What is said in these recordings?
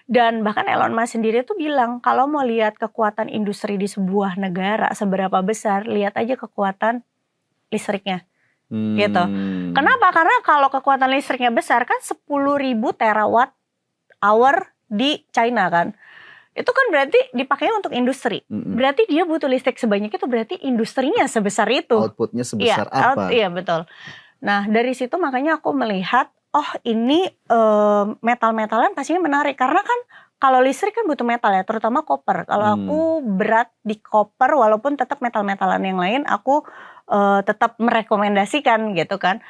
Dan bahkan Elon Musk sendiri tuh bilang kalau mau lihat kekuatan industri di sebuah negara seberapa besar, lihat aja kekuatan listriknya gitu. Kenapa? Karena kalau kekuatan listriknya besar kan 10.000 terawatt hour di China kan. Itu kan berarti dipakainya untuk industri. Berarti dia butuh listrik sebanyak itu, berarti industrinya sebesar itu. Outputnya sebesar apa? Iya betul. Nah dari situ makanya aku melihat, oh ini metal-metalan pastinya menarik. Karena kan kalau listrik kan butuh metal ya, terutama koper. Kalau aku berat di koper, walaupun tetap metal-metalan yang lain, aku tetap merekomendasikan gitu kan.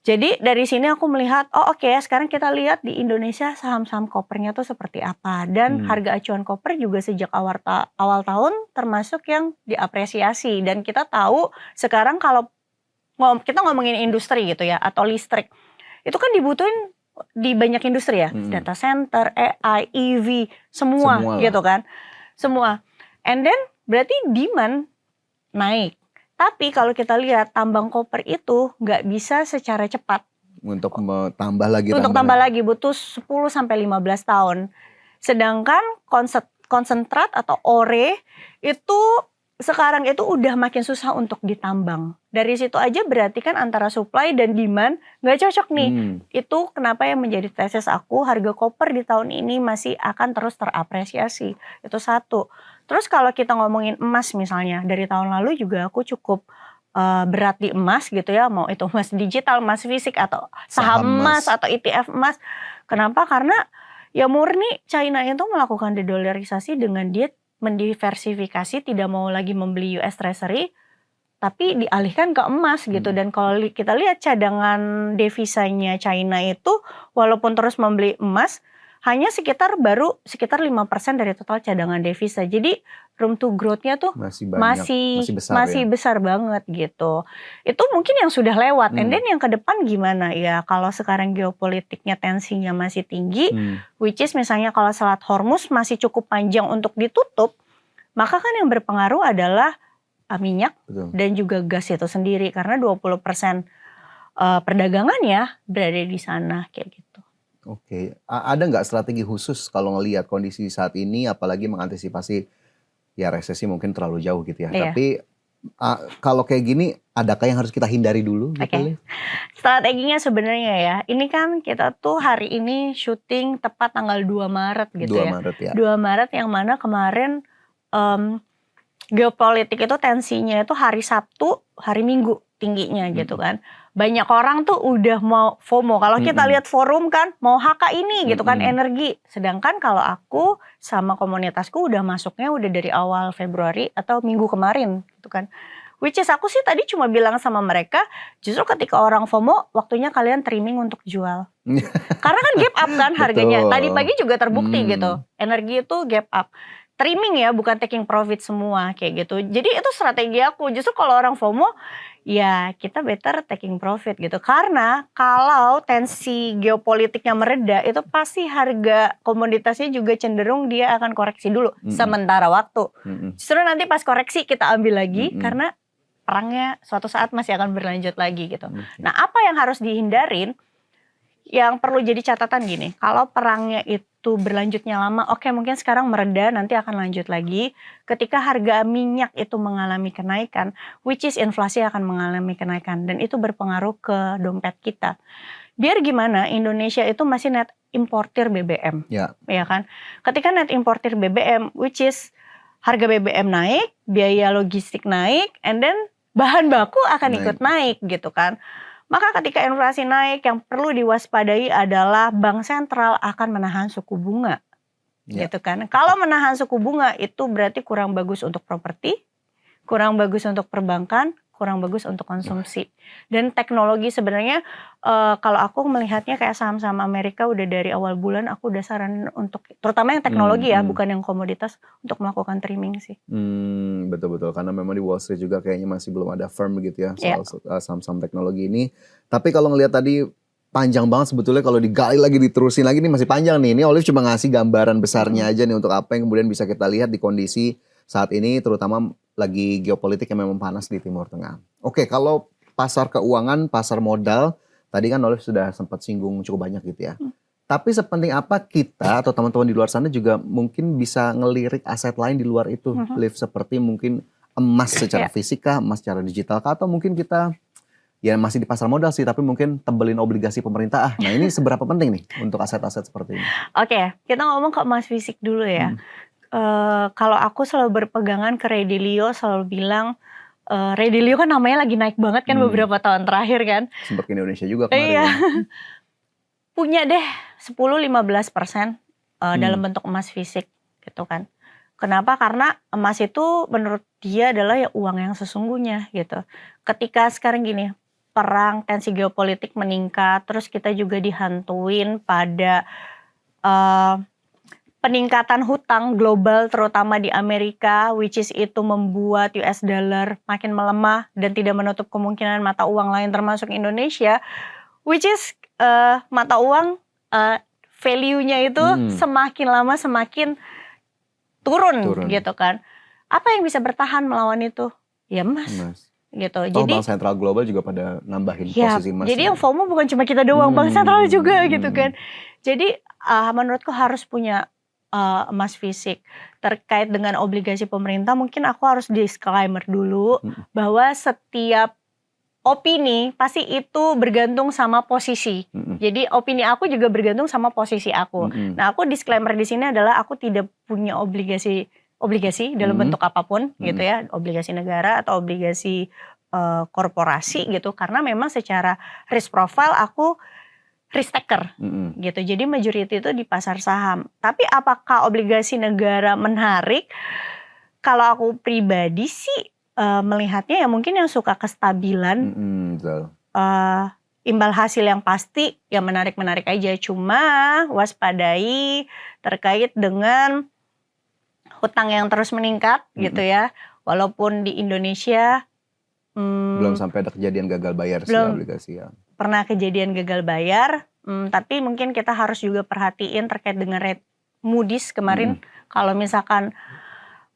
Jadi dari sini aku melihat, oh oke, sekarang kita lihat di Indonesia saham-saham kopernya tuh seperti apa. Dan harga acuan koper juga sejak awal tahun termasuk yang diapresiasi. Dan kita tahu sekarang kalau kita ngomongin industri gitu ya, atau listrik, itu kan dibutuhin di banyak industri ya. Data center, AI, EV, semua gitu kan. Semua. And then berarti demand naik. Tapi kalau kita lihat tambang koper itu nggak bisa secara cepat. Untuk tambah lagi. Untuk tambah lagi butuh 10-15 tahun. Sedangkan konsentrat atau ore itu sekarang itu udah makin susah untuk ditambang. Dari situ aja berarti kan antara supply dan demand nggak cocok nih. Itu kenapa yang menjadi tesis aku, harga koper di tahun ini masih akan terus terapresiasi. Itu satu. Terus kalau kita ngomongin emas misalnya, dari tahun lalu juga aku cukup berat di emas gitu ya. Mau itu emas digital, emas fisik, atau saham emas, atau ETF emas. Kenapa? Karena ya murni China itu melakukan dedolarisasi dengan dia mendiversifikasi, tidak mau lagi membeli US Treasury, tapi dialihkan ke emas gitu. Dan kalau kita lihat cadangan devisanya China itu, walaupun terus membeli emas, hanya sekitar 5% dari total cadangan devisa. Jadi room to growth-nya tuh masih besar banget gitu. Itu mungkin yang sudah lewat. And then yang ke depan gimana? Ya kalau sekarang geopolitiknya tensinya masih tinggi, which is misalnya kalau Selat Hormuz masih cukup panjang untuk ditutup, maka kan yang berpengaruh adalah minyak dan juga gas itu sendiri. Karena 20% perdagangannya berada di sana kayak gitu. Oke, ada nggak strategi khusus kalau ngelihat kondisi saat ini, apalagi mengantisipasi ya resesi mungkin terlalu jauh gitu ya. Tapi kalau kayak gini, adakah yang harus kita hindari dulu? Gitu? Strateginya sebenarnya ya, ini kan kita tuh hari ini syuting tepat tanggal 2 Maret gitu 2 Maret ya. 2 Maret yang mana kemarin geopolitik itu tensinya itu hari Sabtu, hari Minggu tingginya gitu kan. Banyak orang tuh udah mau FOMO. Kalau kita lihat forum kan mau HK ini gitu kan, energi. Sedangkan kalau aku sama komunitasku udah masuknya udah dari awal Februari atau minggu kemarin gitu kan. Which is aku sih tadi cuma bilang sama mereka, justru ketika orang FOMO waktunya kalian trimming untuk jual. Karena kan gap up kan harganya. Tadi pagi juga terbukti gitu. Energi itu gap up. Trimming ya, bukan taking profit semua kayak gitu. Jadi itu strategi aku. Justru kalau orang FOMO, ya kita better taking profit gitu. Karena kalau tensi geopolitiknya mereda, itu pasti harga komoditasnya juga cenderung dia akan koreksi dulu sementara waktu. Justru nanti pas koreksi kita ambil lagi karena perangnya suatu saat masih akan berlanjut lagi gitu. Nah apa yang harus dihindarin? Yang perlu jadi catatan gini, kalau perangnya itu berlanjutnya lama, oke mungkin sekarang mereda, nanti akan lanjut lagi. Ketika harga minyak itu mengalami kenaikan, which is inflasi akan mengalami kenaikan, dan itu berpengaruh ke dompet kita. Biar gimana, Indonesia itu masih net importir BBM, ya kan? Ketika net importir BBM, which is harga BBM naik, biaya logistik naik, and then bahan baku akan ikut naik gitu kan. Maka ketika inflasi naik, yang perlu diwaspadai adalah bank sentral akan menahan suku bunga, gitu kan. Kalau menahan suku bunga itu berarti kurang bagus untuk properti, kurang bagus untuk perbankan, kurang bagus untuk konsumsi. Dan teknologi sebenarnya kalau aku melihatnya kayak saham-saham Amerika udah dari awal bulan aku udah saran untuk, terutama yang teknologi ya, bukan yang komoditas, untuk melakukan trimming sih. Betul-betul, karena memang di Wall Street juga kayaknya masih belum ada firm gitu ya soal saham-saham teknologi ini. Tapi kalau ngelihat tadi panjang banget sebetulnya, kalau digali lagi, diterusin lagi nih masih panjang nih. Ini Olive cuma ngasih gambaran besarnya aja nih untuk apa yang kemudian bisa kita lihat di kondisi saat ini, terutama lagi geopolitik yang memang panas di Timur Tengah. Oke, kalau pasar keuangan, pasar modal, tadi kan Olive sudah sempat singgung cukup banyak gitu ya. Tapi sepenting apa kita atau teman-teman di luar sana juga mungkin bisa ngelirik aset lain di luar itu, Liv, seperti mungkin emas secara fisik kah, emas secara digital kah, atau mungkin kita ya masih di pasar modal sih, tapi mungkin tebelin obligasi pemerintah. Nah ini seberapa penting nih untuk aset-aset seperti ini? Oke, kita ngomong ke emas fisik dulu ya. Kalau aku selalu berpegangan ke Redilio, selalu bilang Redilio kan namanya lagi naik banget kan beberapa tahun terakhir kan. Sempat ke Indonesia juga kemarin. Iya. Punya deh 10-15% dalam bentuk emas fisik gitu kan. Kenapa? Karena emas itu menurut dia adalah ya uang yang sesungguhnya gitu. Ketika sekarang gini, perang, tensi geopolitik meningkat, terus kita juga dihantuin pada peningkatan hutang global terutama di Amerika, which is itu membuat US dollar makin melemah dan tidak menutup kemungkinan mata uang lain termasuk Indonesia, which is mata uang value-nya itu semakin lama semakin turun gitu kan. Apa yang bisa bertahan melawan itu? Ya emas. Gitu. Jadi bank sentral global juga pada nambahin posisi emas. Jadi yang FOMO bukan cuma kita doang, bank sentral juga gitu kan. Jadi menurutku harus punya emas fisik. Terkait dengan obligasi pemerintah mungkin aku harus disclaimer dulu bahwa setiap opini pasti itu bergantung sama posisi. Jadi opini aku juga bergantung sama posisi aku. Nah, aku disclaimer di sini adalah aku tidak punya obligasi dalam bentuk apapun gitu ya, obligasi negara atau obligasi korporasi gitu, karena memang secara risk profile aku risk taker gitu. Jadi majority itu di pasar saham. Tapi apakah obligasi negara menarik? Kalau aku pribadi sih melihatnya ya mungkin yang suka kestabilan, imbal hasil yang pasti ya menarik-menarik aja. Cuma waspadai terkait dengan hutang yang terus meningkat gitu ya. Walaupun di Indonesia belum sampai ada kejadian gagal bayar sih obligasi ya. Pernah kejadian gagal bayar, tapi mungkin kita harus juga perhatiin terkait dengan rate Moody's kemarin. Kalau misalkan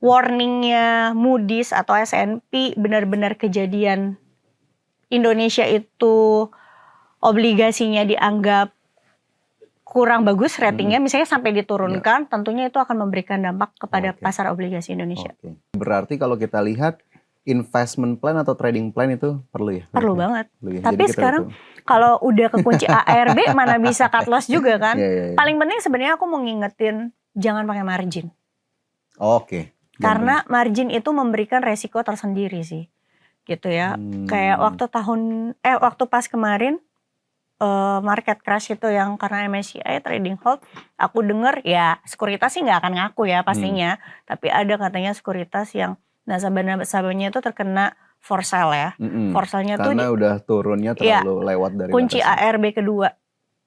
warningnya Moody's atau S&P benar-benar kejadian Indonesia itu obligasinya dianggap kurang bagus ratingnya, misalnya sampai diturunkan, tentunya itu akan memberikan dampak kepada pasar obligasi Indonesia. Berarti kalau kita lihat investment plan atau trading plan itu perlu ya? Perlu banget. Tapi sekarang kalau udah kekunci ARB mana bisa cut loss juga kan? Paling penting sebenarnya aku mau ngingetin jangan pakai margin. Karena margin itu memberikan resiko tersendiri sih. Gitu ya. Kayak waktu pas kemarin market crash itu yang karena MSCI trading halt, aku dengar ya sekuritas sih nggak akan ngaku ya pastinya. Tapi ada katanya sekuritas yang nasabah-nasabahnya itu terkena for sale ya. For sale-nya tuh karena udah turunnya terlalu lewat dari kunci batasnya. ARB kedua